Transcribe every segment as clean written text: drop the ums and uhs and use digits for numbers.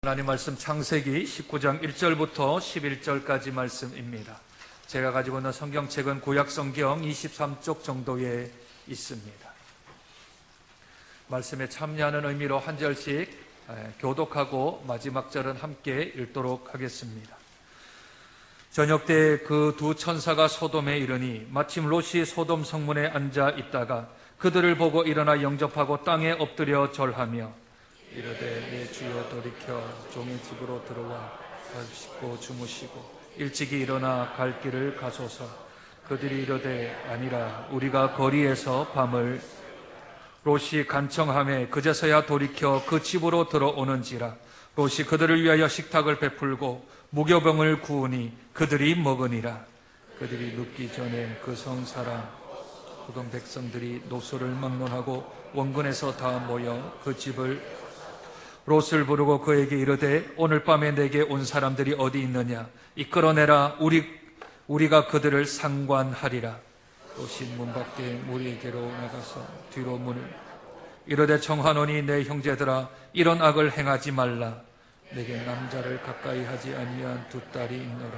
하나님 말씀 창세기 19장 1절부터 11절까지 말씀입니다. 제가 가지고 있는 성경책은 구약성경 23쪽 정도에 있습니다. 말씀에 참여하는 의미로 한 절씩 교독하고 마지막 절은 함께 읽도록 하겠습니다. 저녁 때 그 두 천사가 소돔에 이르니 마침 롯이 소돔 성문에 앉아 있다가 그들을 보고 일어나 영접하고 땅에 엎드려 절하며 이르되 내 주여 돌이켜 종의 집으로 들어와 밥 씻고 주무시고 일찍이 일어나 갈 길을 가소서. 그들이 이르되 아니라 우리가 거리에서 밤을. 롯이 간청하매 그제서야 돌이켜 그 집으로 들어오는지라. 롯이 그들을 위하여 식탁을 베풀고 무교병을 구우니 그들이 먹으니라. 그들이 눕기 전에 그 성 사람 소돔 백성들이 노소를 막론하고 원근에서 다 모여 그 집을 롯을 부르고 그에게 이르되 오늘 밤에 내게 온 사람들이 어디 있느냐 이끌어내라. 우리가 그들을 상관하리라. 롯이 문 밖에 무리에게로 나가서 뒤로 문을 이르되 청하노니 내 형제들아 이런 악을 행하지 말라. 내게 남자를 가까이 하지 아니한 두 딸이 있노라.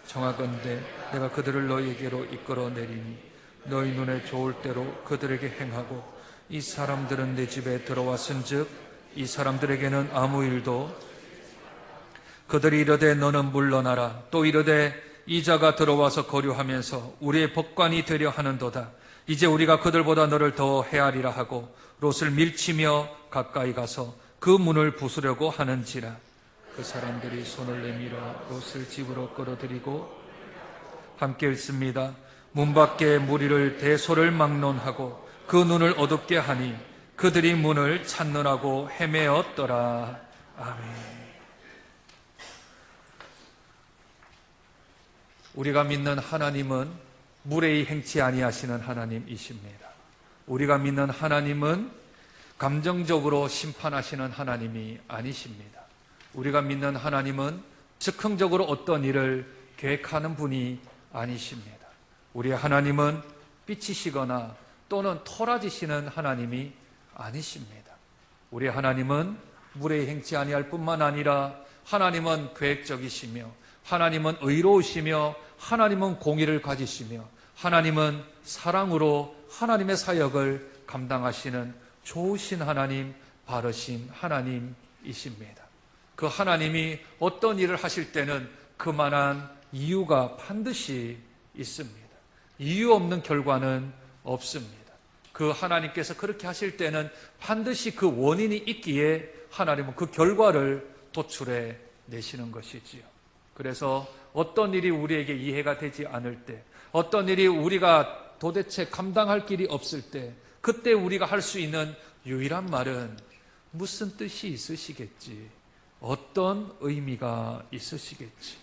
청하건대 내가 그들을 너희에게로 이끌어내리니 너희 눈에 좋을 대로 그들에게 행하고 이 사람들은 내 집에 들어왔은즉 이 사람들에게는 아무 일도. 그들이 이르되 너는 물러나라. 또 이르되 이 자가 들어와서 거류하면서 우리의 법관이 되려 하는도다. 이제 우리가 그들보다 너를 더 헤아리라 하고 롯을 밀치며 가까이 가서 그 문을 부수려고 하는지라. 그 사람들이 손을 내밀어 롯을 집으로 끌어들이고 함께 읽습니다. 문 밖에 무리를 대소를 막론하고 그 눈을 어둡게 하니 그들이 문을 찾느라고 헤매었더라. 아멘. 우리가 믿는 하나님은 무례히 행치 아니하시는 하나님이십니다. 우리가 믿는 하나님은 감정적으로 심판하시는 하나님이 아니십니다. 우리가 믿는 하나님은 즉흥적으로 어떤 일을 계획하는 분이 아니십니다. 우리의 하나님은 삐치시거나 또는 토라지시는 하나님이 아니십니다. 우리 하나님은 무례히 행치 아니할 뿐만 아니라 하나님은 계획적이시며 하나님은 의로우시며 하나님은 공의를 가지시며 하나님은 사랑으로 하나님의 사역을 감당하시는 좋으신 하나님, 바르신 하나님이십니다. 그 하나님이 어떤 일을 하실 때는 그만한 이유가 반드시 있습니다. 이유 없는 결과는 없습니다. 그 하나님께서 그렇게 하실 때는 반드시 그 원인이 있기에 하나님은 그 결과를 도출해 내시는 것이지요. 그래서 어떤 일이 우리에게 이해가 되지 않을 때, 어떤 일이 우리가 도대체 감당할 길이 없을 때, 그때 우리가 할 수 있는 유일한 말은 무슨 뜻이 있으시겠지, 어떤 의미가 있으시겠지,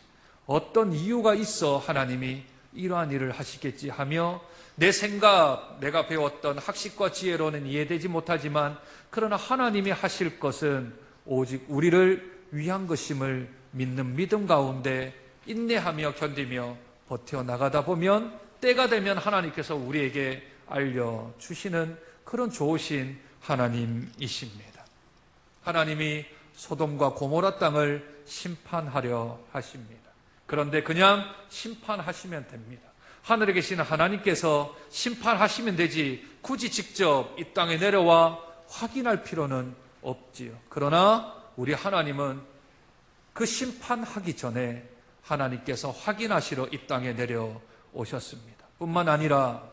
어떤 이유가 있어 하나님이 이러한 일을 하시겠지 하며 내 생각, 내가 배웠던 학식과 지혜로는 이해되지 못하지만 그러나 하나님이 하실 것은 오직 우리를 위한 것임을 믿는 믿음 가운데 인내하며 견디며 버텨나가다 보면 때가 되면 하나님께서 우리에게 알려주시는 그런 좋으신 하나님이십니다. 하나님이 소돔과 고모라 땅을 심판하려 하십니다. 그런데 그냥 심판하시면 됩니다. 하늘에 계시는 하나님께서 심판하시면 되지 굳이 직접 이 땅에 내려와 확인할 필요는 없지요. 그러나 우리 하나님은 그 심판하기 전에 하나님께서 확인하시러 이 땅에 내려오셨습니다. 뿐만 아니라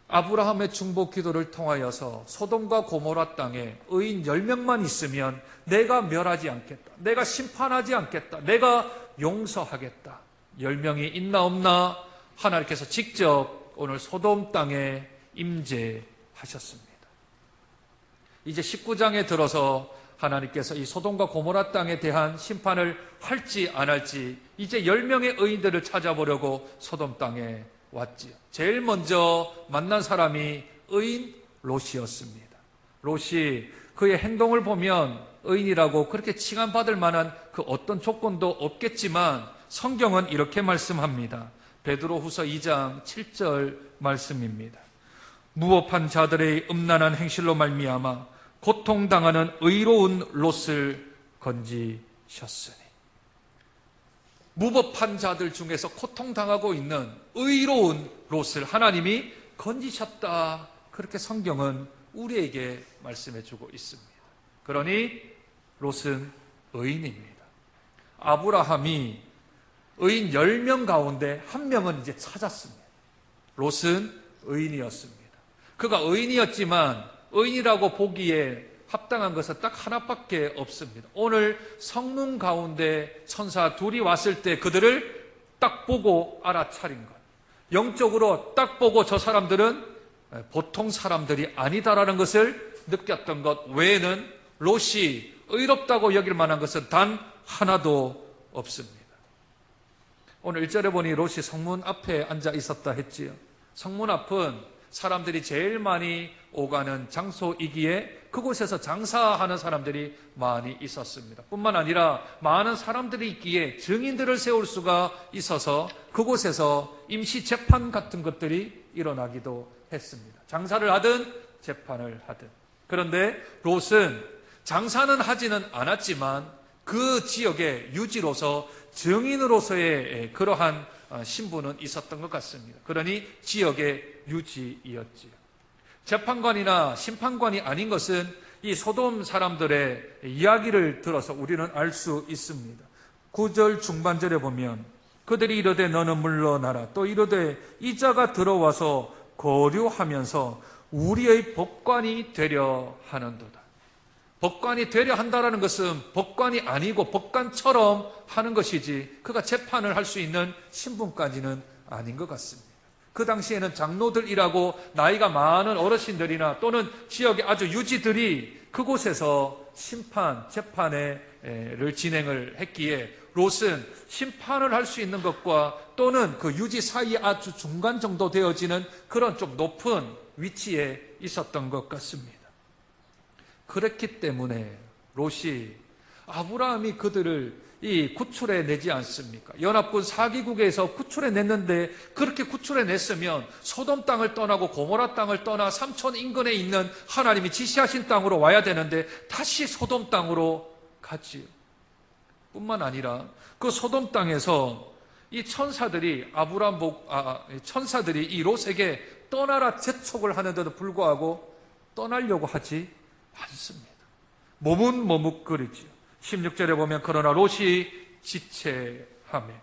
아브라함의 중보 기도를 통하여서 소돔과 고모라 땅에 의인 10명만 있으면 내가 멸하지 않겠다, 내가 심판하지 않겠다, 내가 용서하겠다. 10명이 있나 없나 하나님께서 직접 오늘 소돔 땅에 임재하셨습니다. 이제 19장에 들어서 하나님께서 이 소돔과 고모라 땅에 대한 심판을 할지 안 할지 이제 10명의 의인들을 찾아보려고 소돔 땅에 왔지요. 제일 먼저 만난 사람이 의인 롯이었습니다. 롯이 그의 행동을 보면 의인이라고 그렇게 칭함받을 만한 그 어떤 조건도 없겠지만 성경은 이렇게 말씀합니다. 베드로후서 2장 7절 말씀입니다. 무업한 자들의 음란한 행실로 말미암아 고통당하는 의로운 롯을 건지셨으니. 무법한 자들 중에서 고통당하고 있는 의로운 롯을 하나님이 건지셨다. 그렇게 성경은 우리에게 말씀해 주고 있습니다. 그러니 롯은 의인입니다. 아브라함이 의인 10명 가운데 한 명은 이제 찾았습니다. 롯은 의인이었습니다. 그가 의인이었지만 의인이라고 보기에 합당한 것은 딱 하나밖에 없습니다. 오늘 성문 가운데 천사 둘이 왔을 때 그들을 딱 보고 알아차린 것. 영적으로 딱 보고 저 사람들은 보통 사람들이 아니다라는 것을 느꼈던 것 외에는 롯이 의롭다고 여길 만한 것은 단 하나도 없습니다. 오늘 1절에 보니 롯이 성문 앞에 앉아 있었다 했지요. 성문 앞은 사람들이 제일 많이 오가는 장소이기에 그곳에서 장사하는 사람들이 많이 있었습니다. 뿐만 아니라 많은 사람들이 있기에 증인들을 세울 수가 있어서 그곳에서 임시 재판 같은 것들이 일어나기도 했습니다. 장사를 하든 재판을 하든. 그런데 롯은 장사는 하지는 않았지만 그 지역의 유지로서 증인으로서의 그러한 신분은 있었던 것 같습니다. 그러니 지역의 유지이었지요. 재판관이나 심판관이 아닌 것은 이 소돔 사람들의 이야기를 들어서 우리는 알 수 있습니다. 9절 중반절에 보면 그들이 이르되 너는 물러나라. 또 이르되 이자가 들어와서 거류하면서 우리의 법관이 되려 하는도다. 법관이 되려 한다는 것은 법관이 아니고 법관처럼 하는 것이지 그가 재판을 할 수 있는 신분까지는 아닌 것 같습니다. 그 당시에는 장로들이라고 나이가 많은 어르신들이나 또는 지역의 아주 유지들이 그곳에서 심판, 재판을 진행을 했기에 롯은 심판을 할 수 있는 것과 또는 그 유지 사이에 아주 중간 정도 되어지는 그런 좀 높은 위치에 있었던 것 같습니다. 그렇기 때문에 롯이 아브라함이 그들을 이 구출해 내지 않습니까? 연합군 4기국에서 구출해 냈는데 그렇게 구출해 냈으면 소돔 땅을 떠나고 고모라 땅을 떠나 삼촌 인근에 있는 하나님이 지시하신 땅으로 와야 되는데 다시 소돔 땅으로 갔지요. 뿐만 아니라 그 소돔 땅에서 이 천사들이 천사들이 이 롯에게 떠나라 재촉을 하는데도 불구하고 떠나려고 하지 않습니다. 머뭇머뭇거리지요. 16절에 보면 그러나 롯이 지체하며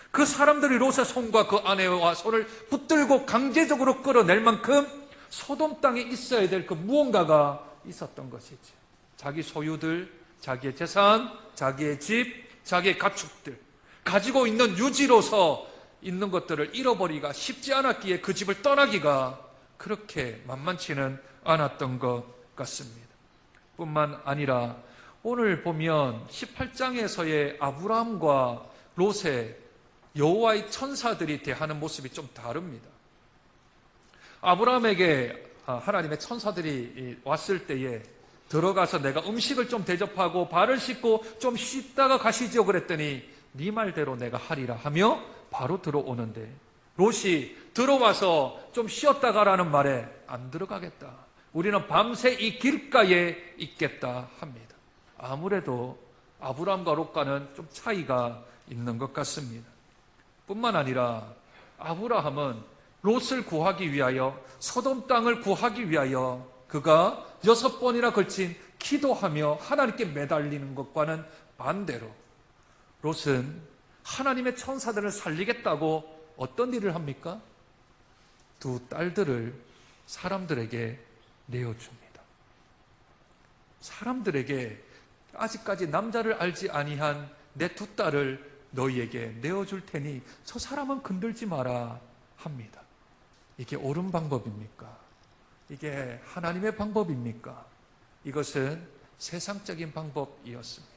그 사람들이 롯의 손과 그 아내와 손을 붙들고 강제적으로 끌어낼 만큼 소돔 땅에 있어야 될 그 무언가가 있었던 것이죠. 자기 소유들, 자기의 재산, 자기의 집, 자기의 가축들 가지고 있는 유지로서 있는 것들을 잃어버리기가 쉽지 않았기에 그 집을 떠나기가 그렇게 만만치는 않았던 것 같습니다. 뿐만 아니라 오늘 보면 18장에서의 아브라함과 롯의 여호와의 천사들이 대하는 모습이 좀 다릅니다. 아브라함에게 하나님의 천사들이 왔을 때에 들어가서 내가 음식을 좀 대접하고 발을 씻고 좀 쉬다가 가시죠 그랬더니 네 말대로 내가 하리라 하며 바로 들어오는데 롯이 들어와서 좀 쉬었다 가라는 말에 안 들어가겠다. 우리는 밤새 이 길가에 있겠다 합니다. 아무래도 아브라함과 롯과는 좀 차이가 있는 것 같습니다. 뿐만 아니라 아브라함은 롯을 구하기 위하여 소돔 땅을 구하기 위하여 그가 6번이나 걸친 기도하며 하나님께 매달리는 것과는 반대로 롯은 하나님의 천사들을 살리겠다고 어떤 일을 합니까? 2 딸들을 사람들에게 내어줍니다. 사람들에게 아직까지 남자를 알지 아니한 내 2 딸을 너희에게 내어줄 테니 저 사람은 건들지 마라 합니다. 이게 옳은 방법입니까? 이게 하나님의 방법입니까? 이것은 세상적인 방법이었습니다.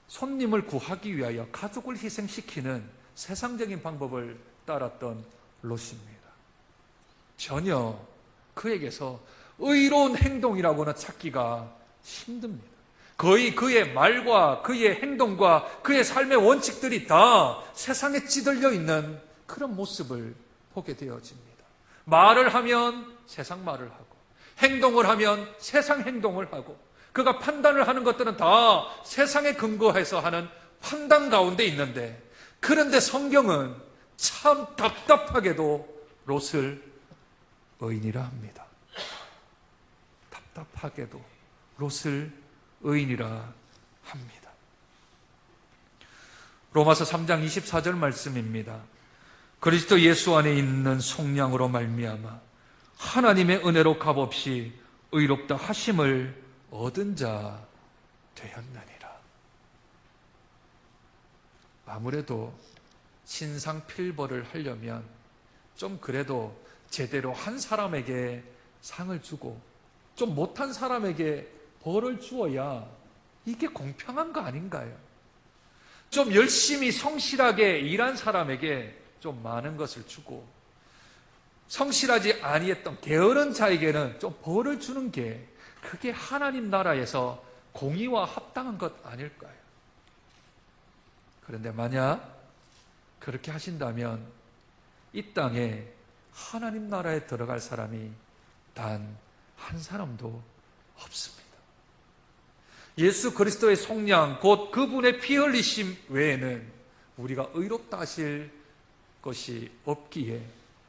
손님을 구하기 위하여 가족을 희생시키는 세상적인 방법을 따랐던 롯입니다. 전혀 그에게서 의로운 행동이라고는 찾기가 힘듭니다. 거의 그의 말과 그의 행동과 그의 삶의 원칙들이 다 세상에 찌들려 있는 그런 모습을 보게 되어집니다. 말을 하면 세상 말을 하고 행동을 하면 세상 행동을 하고, 그가 판단을 하는 것들은 다 세상에 근거해서 하는 판단 가운데 있는데, 그런데 성경은 참 답답하게도 롯을 의인이라 합니다. 답답하게도 롯을 의인이라 합니다. 로마서 3장 24절 말씀입니다. 그리스도 예수 안에 있는 속량으로 말미암아 하나님의 은혜로 값없이 의롭다 하심을 얻은 자 되었느니라. 아무래도 신상 필벌을 하려면 좀 그래도 제대로 한 사람에게 상을 주고 좀 못한 사람에게 벌을 주어야 이게 공평한 거 아닌가요? 좀 열심히 성실하게 일한 사람에게 좀 많은 것을 주고, 성실하지 아니했던 게으른 자에게는 좀 벌을 주는 게 그게 하나님 나라에서 공의와 합당한 것 아닐까요? 그런데 만약 그렇게 하신다면 이 땅에 하나님 나라에 들어갈 사람이 단 한 사람도 없습니다. 예수 그리스도의 속량, 곧 그분의 피 흘리심 외에는 우리가 의롭다 하실 것이 없기에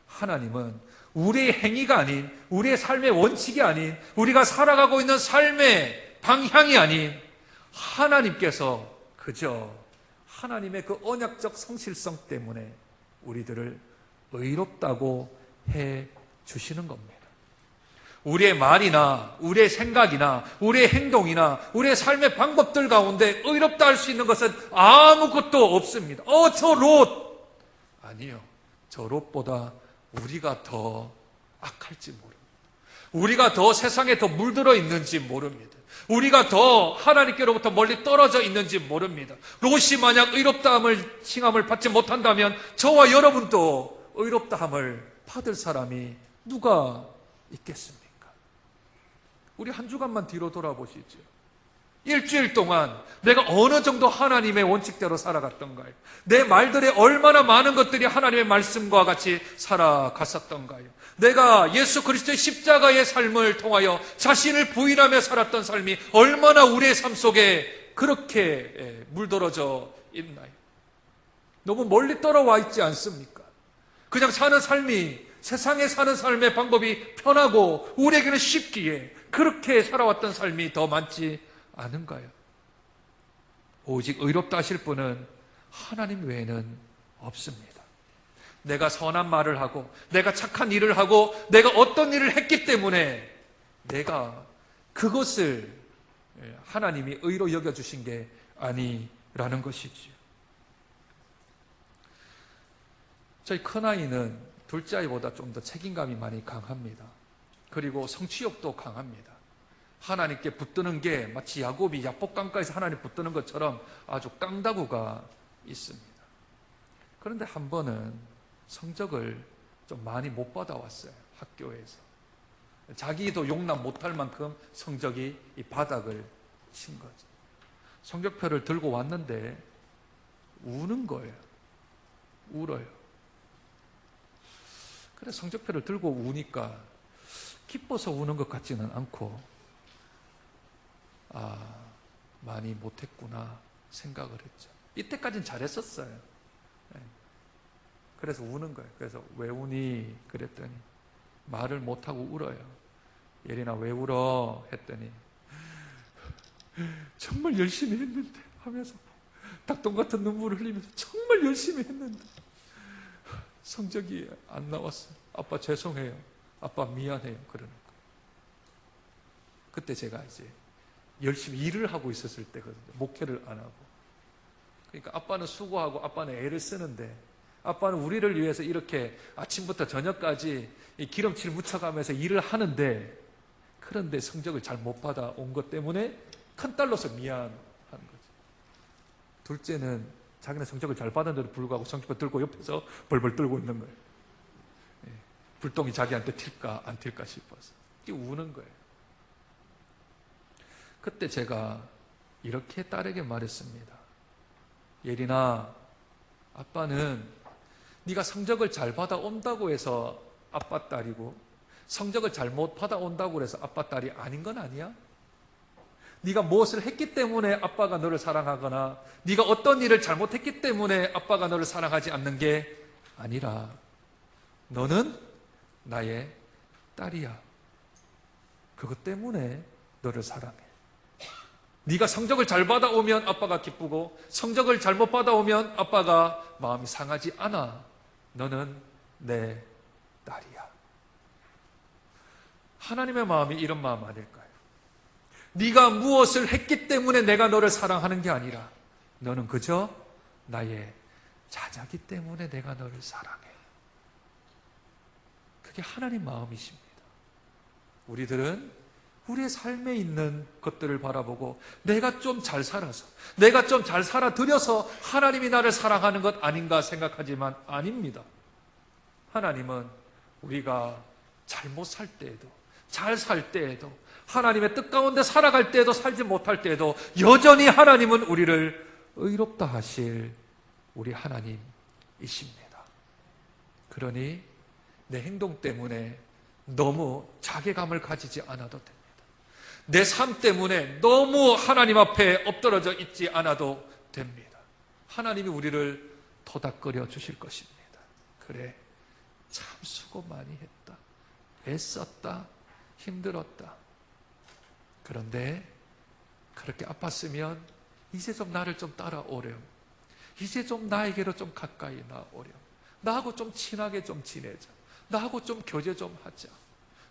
하나님은 우리의 행위가 아닌, 우리의 삶의 원칙이 아닌, 우리가 살아가고 있는 삶의 방향이 아닌 하나님께서 그저 하나님의 그 언약적 성실성 때문에 우리들을 의롭다고 해 주시는 겁니다. 우리의 말이나 우리의 생각이나 우리의 행동이나 우리의 삶의 방법들 가운데 의롭다 할 수 있는 것은 아무것도 없습니다. 저 롯! 아니요. 저 롯보다 우리가 더 악할지 모릅니다. 우리가 더 세상에 더 물들어 있는지 모릅니다. 우리가 더 하나님께로부터 멀리 떨어져 있는지 모릅니다. 롯이 만약 의롭다함을 칭함을 받지 못한다면 저와 여러분도 의롭다함을 받을 사람이 누가 있겠습니까? 우리 한 주간만 뒤로 돌아보시죠. 일주일 동안 내가 어느 정도 하나님의 원칙대로 살아갔던가요? 내 말들에 얼마나 많은 것들이 하나님의 말씀과 같이 살아갔었던가요? 내가 예수 그리스도의 십자가의 삶을 통하여 자신을 부인하며 살았던 삶이 얼마나 우리의 삶 속에 그렇게 물들어져 있나요? 너무 멀리 떨어와 있지 않습니까? 그냥 사는 삶이, 세상에 사는 삶의 방법이 편하고 우리에게는 쉽기에 그렇게 살아왔던 삶이 더 많지 않은가요? 오직 의롭다 하실 분은 하나님 외에는 없습니다. 내가 선한 말을 하고 내가 착한 일을 하고 내가 어떤 일을 했기 때문에 내가 그것을 하나님이 의로 여겨주신 게 아니라는 것이지요. 저희 큰아이는 둘째 아이보다 좀 더 책임감이 많이 강합니다. 그리고 성취욕도 강합니다. 하나님께 붙드는 게 마치 야곱이 야복강가에서 하나님 붙드는 것처럼 아주 깡다구가 있습니다. 그런데 한 번은 성적을 좀 많이 못 받아왔어요. 학교에서. 자기도 용납 못할 만큼 성적이 이 바닥을 친 거죠. 성적표를 들고 왔는데 우는 거예요. 울어요. 그래 성적표를 들고 우니까 기뻐서 우는 것 같지는 않고 많이 못했구나 생각을 했죠. 이때까지는 잘했었어요. 그래서 우는 거예요. 그래서 왜 우니? 그랬더니 말을 못하고 울어요. 예린아 왜 울어? 했더니 정말 열심히 했는데 하면서 닭똥 같은 눈물을 흘리면서 정말 열심히 했는데 성적이 안 나왔어요. 아빠 죄송해요. 아빠 미안해요. 그러는 거예요. 그때 제가 이제 열심히 일을 하고 있었을 때거든요. 목회를 안 하고. 그러니까 아빠는 수고하고 아빠는 애를 쓰는데 아빠는 우리를 위해서 이렇게 아침부터 저녁까지 이 기름칠 묻혀가면서 일을 하는데 그런데 성적을 잘 못 받아온 것 때문에 큰딸로서 미안한 거죠. 둘째는 자기는 성적을 잘 받았는데도 불구하고 성적표 들고 옆에서 벌벌 떨고 있는 거예요. 불똥이 자기한테 튈까 안 튈까 싶어서 우는 거예요. 그때 제가 이렇게 딸에게 말했습니다. 예린아, 아빠는 네가 성적을 잘 받아온다고 해서 아빠 딸이고 성적을 잘못 받아온다고 해서 아빠, 딸이 아닌 건 아니야? 네가 무엇을 했기 때문에 아빠가 너를 사랑하거나 네가 어떤 일을 잘못했기 때문에 아빠가 너를 사랑하지 않는 게 아니라 너는 나의 딸이야. 그것 때문에 너를 사랑해. 네가 성적을 잘 받아오면 아빠가 기쁘고 성적을 잘못 받아오면 아빠가 마음이 상하지 않아. 너는 내 딸이야. 하나님의 마음이 이런 마음 아닐까요? 네가 무엇을 했기 때문에 내가 너를 사랑하는 게 아니라 너는 그저 나의 자자기 때문에 내가 너를 사랑해. 그게 하나님 마음이십니다. 우리들은 우리의 삶에 있는 것들을 바라보고 내가 좀 잘 살아서, 내가 좀 잘 살아들여서 하나님이 나를 사랑하는 것 아닌가 생각하지만 아닙니다. 하나님은 우리가 잘못 살 때에도, 잘 살 때에도, 하나님의 뜻 가운데 살아갈 때에도, 살지 못할 때에도 여전히 하나님은 우리를 의롭다 하실 우리 하나님이십니다. 그러니 내 행동 때문에 너무 자괴감을 가지지 않아도 됩니다. 내 삶 때문에 너무 하나님 앞에 엎드러져 있지 않아도 됩니다. 하나님이 우리를 토닥거려 주실 것입니다. 그래, 참 수고 많이 했다. 애썼다. 힘들었다. 그런데 그렇게 아팠으면 이제 좀 나를 좀 따라오렴. 이제 좀 나에게로 좀 가까이 나오렴. 나하고 좀 친하게 좀 지내자. 나하고 좀 교제 좀 하자.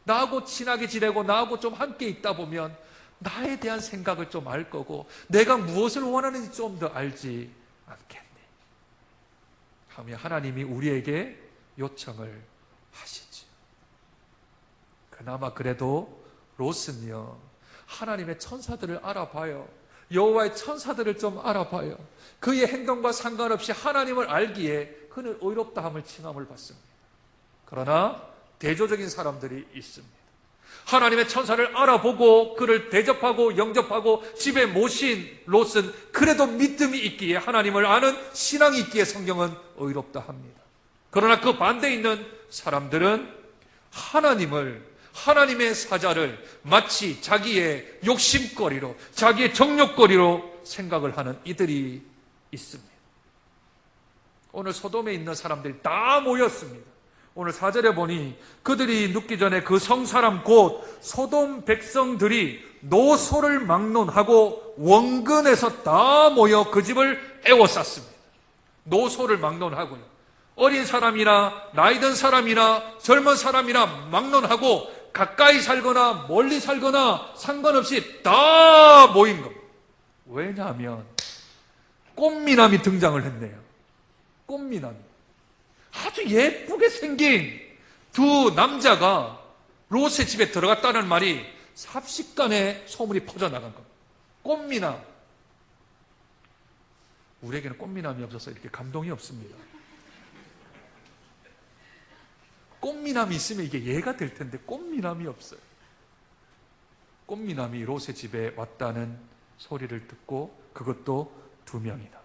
나하고 친하게 지내고 나하고 좀 함께 있다 보면 나에 대한 생각을 좀 알 거고 내가 무엇을 원하는지 좀 더 알지 않겠니? 하며 하나님이 우리에게 요청을 하시지. 그나마 그래도 롯은요, 하나님의 천사들을 알아봐요. 여호와의 천사들을 좀 알아봐요. 그의 행동과 상관없이 하나님을 알기에 그는 의롭다함을 칭함을 받습니다. 그러나 대조적인 사람들이 있습니다. 하나님의 천사를 알아보고 그를 대접하고 영접하고 집에 모신 롯은 그래도 믿음이 있기에, 하나님을 아는 신앙이 있기에 성경은 의롭다 합니다. 그러나 그 반대에 있는 사람들은 하나님의 사자를 마치 자기의 욕심거리로, 자기의 정욕거리로 생각을 하는 이들이 있습니다. 오늘 소돔에 있는 사람들이 다 모였습니다. 오늘 4절에 보니 그들이 눕기 전에 그 성사람 곧 소돔 백성들이 노소를 막론하고 원근에서 다 모여 그 집을 에워쌌습니다. 노소를 막론하고요. 어린 사람이나 나이 든 사람이나 젊은 사람이나 막론하고 가까이 살거나 멀리 살거나 상관없이 다 모인 겁니다. 왜냐하면 꽃미남이 등장을 했네요. 꽃미남이. 아주 예쁘게 생긴 두 남자가 롯의 집에 들어갔다는 말이 삽시간에 소문이 퍼져나간 겁니다. 꽃미남. 우리에게는 꽃미남이 없어서 이렇게 감동이 없습니다. 꽃미남이 있으면 이게 예가 될 텐데 꽃미남이 없어요. 꽃미남이 롯의 집에 왔다는 소리를 듣고 그것도 2명이나.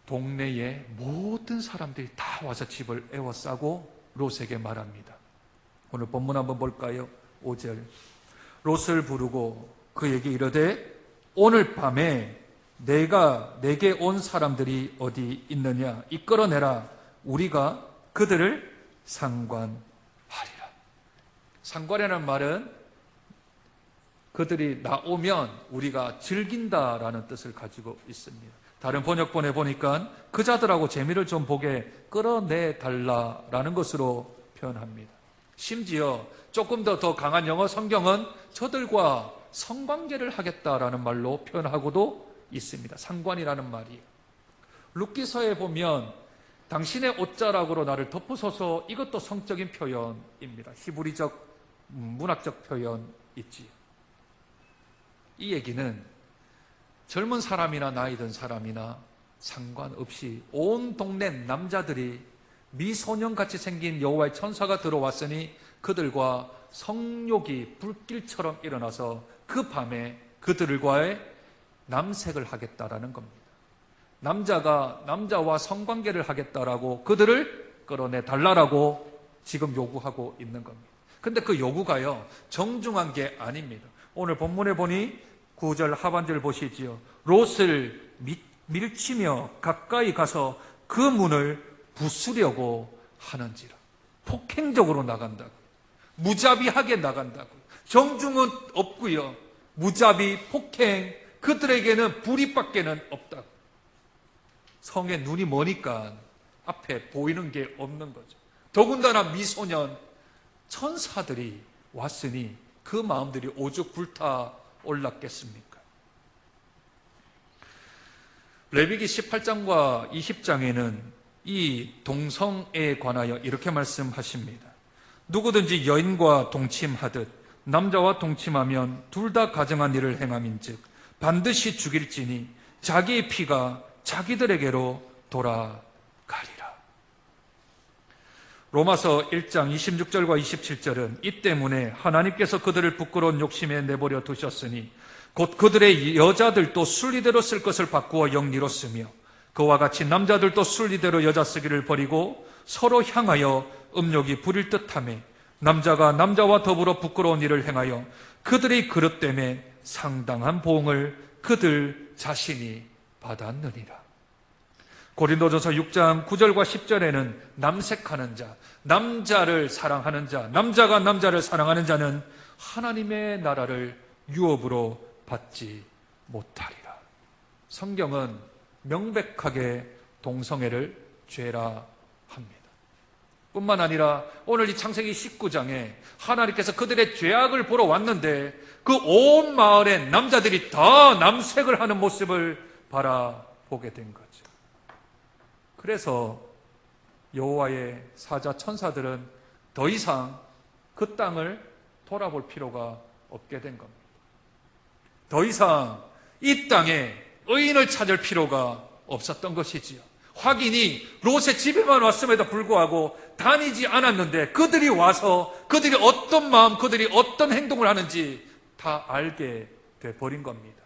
동네의 모든 사람들이 다 와서 집을 에워싸고 롯에게 말합니다. 오늘 본문 한번 볼까요? 5절. 롯을 부르고 그에게 이르되 오늘 밤에 내게 온 사람들이 어디 있느냐 이끌어내라. 우리가 그들을 상관하리라. 상관이라는 말은 그들이 나오면 우리가 즐긴다라는 뜻을 가지고 있습니다. 다른 번역본에 보니까 그 자들하고 재미를 좀 보게 끌어내달라라는 것으로 표현합니다. 심지어 조금 더 강한 영어 성경은 저들과 성관계를 하겠다라는 말로 표현하고도 있습니다. 상관이라는 말이에요. 룻기서에 보면 당신의 옷자락으로 나를 덮으소서, 이것도 성적인 표현입니다. 히브리적 문학적 표현이지요. 이 얘기는 젊은 사람이나 나이 든 사람이나 상관없이 온 동네 남자들이 미소년같이 생긴 여호와의 천사가 들어왔으니 그들과 성욕이 불길처럼 일어나서 그 밤에 그들과의 남색을 하겠다라는 겁니다. 남자가 남자와 성관계를 하겠다라고 그들을 끌어내 달라라고 지금 요구하고 있는 겁니다. 근데 그 요구가요, 정중한 게 아닙니다. 오늘 본문에 보니 9절 하반절 보시지요. 롯을 밀치며 가까이 가서 그 문을 부수려고 하는지라. 폭행적으로 나간다고. 무자비하게 나간다고. 정중은 없고요. 무자비, 폭행, 그들에게는 불이밖에는 없다고. 성에 눈이 머니까 앞에 보이는 게 없는 거죠. 더군다나 미소년 천사들이 왔으니 그 마음들이 오죽 불타 올랐겠습니까? 레위기 18장과 20장에는 이 동성애에 관하여 이렇게 말씀하십니다. 누구든지 여인과 동침하듯 남자와 동침하면 둘 다 가정한 일을 행함인즉 반드시 죽일지니 자기의 피가 자기들에게로 돌아가리라. 로마서 1장 26절과 27절은 이 때문에 하나님께서 그들을 부끄러운 욕심에 내버려 두셨으니 곧 그들의 여자들도 순리대로 쓸 것을 바꾸어 영리로 쓰며 그와 같이 남자들도 순리대로 여자 쓰기를 버리고 서로 향하여 음욕이 부릴 듯하며 남자가 남자와 더불어 부끄러운 일을 행하여 그들의 그릇 때문에 상당한 보응을 그들 자신이 받았느니라. 고린도전서 6장 9절과 10절에는 남색하는 자, 남자를 사랑하는 자, 남자가 남자를 사랑하는 자는 하나님의 나라를 유업으로 받지 못하리라. 성경은 명백하게 동성애를 죄라 합니다. 뿐만 아니라 오늘 이 창세기 19장에 하나님께서 그들의 죄악을 보러 왔는데 그 온 마을의 남자들이 다 남색을 하는 모습을 바라보게 된 거죠. 그래서 여호와의 사자 천사들은 더 이상 그 땅을 돌아볼 필요가 없게 된 겁니다. 더 이상 이 땅에 의인을 찾을 필요가 없었던 것이지요. 확인이 롯의 집에만 왔음에도 불구하고 다니지 않았는데 그들이 와서 그들이 어떤 마음, 그들이 어떤 행동을 하는지 다 알게 돼버린 겁니다.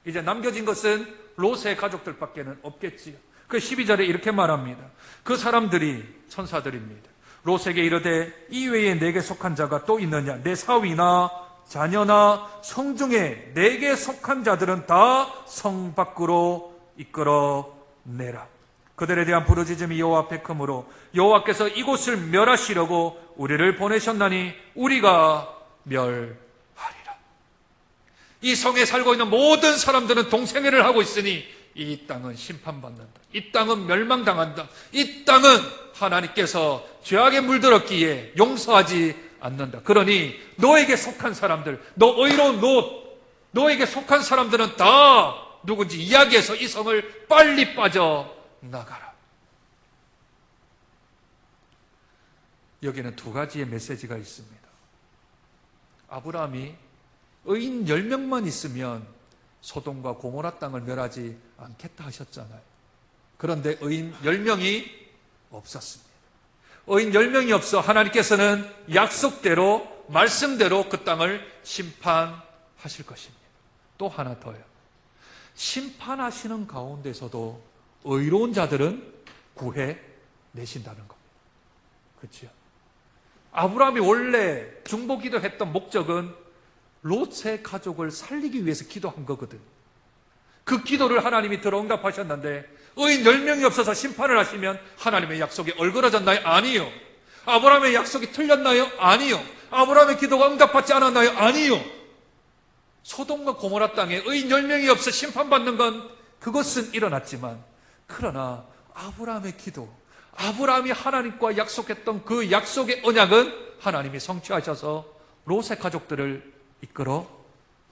이제 남겨진 것은 롯의 가족들밖에 없겠지요. 그 12절에 이렇게 말합니다. 그 사람들이 천사들입니다. 롯에게 이르되 이외에 내게 속한 자가 또 있느냐? 내 사위나 자녀나 성중에 내게 속한 자들은 다 성 밖으로 이끌어내라. 그들에 대한 부르짖음이 여호와 앞에 크므로 여호와께서 이곳을 멸하시려고 우리를 보내셨나니 우리가 멸하리라. 이 성에 살고 있는 모든 사람들은 동성애를 하고 있으니 이 땅은 심판받는다. 이 땅은 멸망당한다. 이 땅은 하나님께서 죄악에 물들었기에 용서하지 않는다. 그러니 너에게 속한 사람들, 너 의로운 롯, 너에게 속한 사람들은 다 누군지 이야기해서 이 성을 빨리 빠져나가라. 여기는 두 가지의 메시지가 있습니다. 아브라함이 의인 10명만 있으면 소돔과 고모라 땅을 멸하지 않겠다 하셨잖아요. 그런데 의인 10명이 없었습니다. 의인 10명이 없어 하나님께서는 약속대로 말씀대로 그 땅을 심판하실 것입니다. 또 하나 더요. 심판하시는 가운데서도 의로운 자들은 구해내신다는 겁니다. 그렇죠? 아브라함이 원래 중보기도 했던 목적은 롯의 가족을 살리기 위해서 기도한 거거든. 그 기도를 하나님이 들어응답하셨는데 의인 10명이 없어서 심판을 하시면 하나님의 약속이 얼그러졌나요? 아니요. 아브라함의 약속이 틀렸나요? 아니요. 아브라함의 기도가 응답받지 않았나요? 아니요. 소돔과 고모라 땅에 의인 10명이 없어 심판받는 건 그것은 일어났지만 그러나 아브라함의 기도, 아브라함이 하나님과 약속했던 그 약속의 언약은 하나님이 성취하셔서 롯의 가족들을 이끌어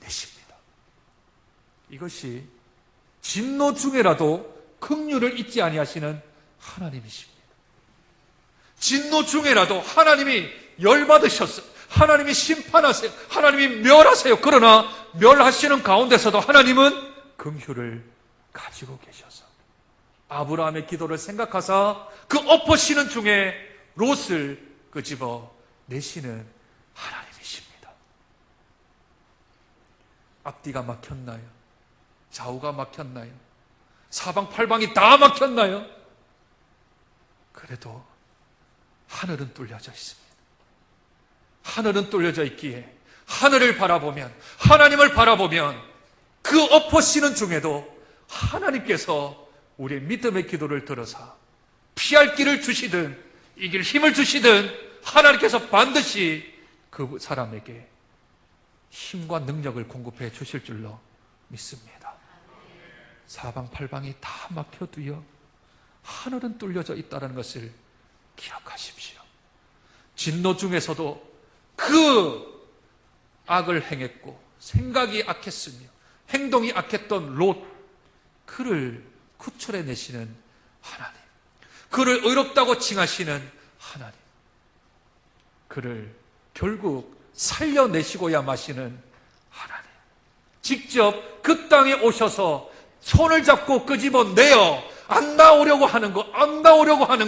내십니다. 이것이 진노 중에라도 긍휼을 잊지 아니하시는 하나님이십니다. 진노 중에라도 하나님이 열받으셨어. 하나님이 심판하세요. 하나님이 멸하세요. 그러나 멸하시는 가운데서도 하나님은 긍휼을 가지고 계셔서 아브라함의 기도를 생각하사 그 엎으시는 중에 롯을 끄집어 내시는 하나님이십니다. 앞뒤가 막혔나요? 좌우가 막혔나요? 사방팔방이 다 막혔나요? 그래도 하늘은 뚫려져 있습니다. 하늘은 뚫려져 있기에 하늘을 바라보면, 하나님을 바라보면 그 엎어지는 중에도 하나님께서 우리의 믿음의 기도를 들어서 피할 길을 주시든 이길 힘을 주시든 하나님께서 반드시 그 사람에게 힘과 능력을 공급해 주실 줄로 믿습니다. 사방팔방이 다 막혀두어 하늘은 뚫려져 있다는 것을 기억하십시오. 진노 중에서도 그 악을 행했고 생각이 악했으며 행동이 악했던 롯, 그를 구출해내시는 하나님, 그를 의롭다고 칭하시는 하나님, 그를 결국 살려내시고야 마시는 하나님, 직접 그 땅에 오셔서 손을 잡고 끄집어내어 안 나오려고 하는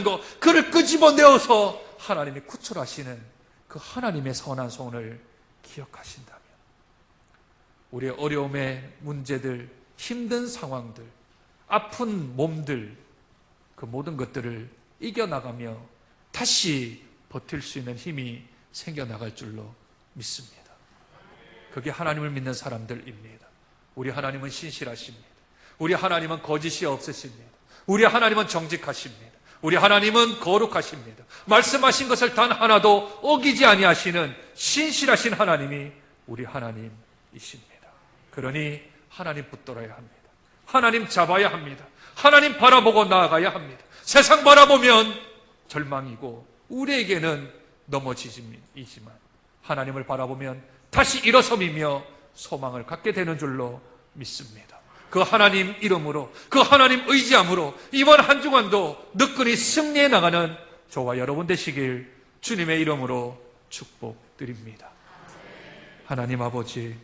거, 그를 끄집어내어서 하나님이 구출하시는 그 하나님의 선한 손을 기억하신다면 우리의 어려움의 문제들, 힘든 상황들, 아픈 몸들, 그 모든 것들을 이겨나가며 다시 버틸 수 있는 힘이 생겨나갈 줄로 믿습니다. 그게 하나님을 믿는 사람들입니다. 우리 하나님은 신실하십니다. 우리 하나님은 거짓이 없으십니다. 우리 하나님은 정직하십니다. 우리 하나님은 거룩하십니다. 말씀하신 것을 단 하나도 어기지 아니하시는 신실하신 하나님이 우리 하나님이십니다. 그러니 하나님 붙들어야 합니다. 하나님 잡아야 합니다. 하나님 바라보고 나아가야 합니다. 세상 바라보면 절망이고 우리에게는 넘어지지만 하나님을 바라보면 다시 일어섬이며 소망을 갖게 되는 줄로 믿습니다. 그 하나님 이름으로, 그 하나님 의지함으로 이번 한 주간도 느긋이 승리해 나가는 저와 여러분 되시길 주님의 이름으로 축복드립니다. 하나님 아버지,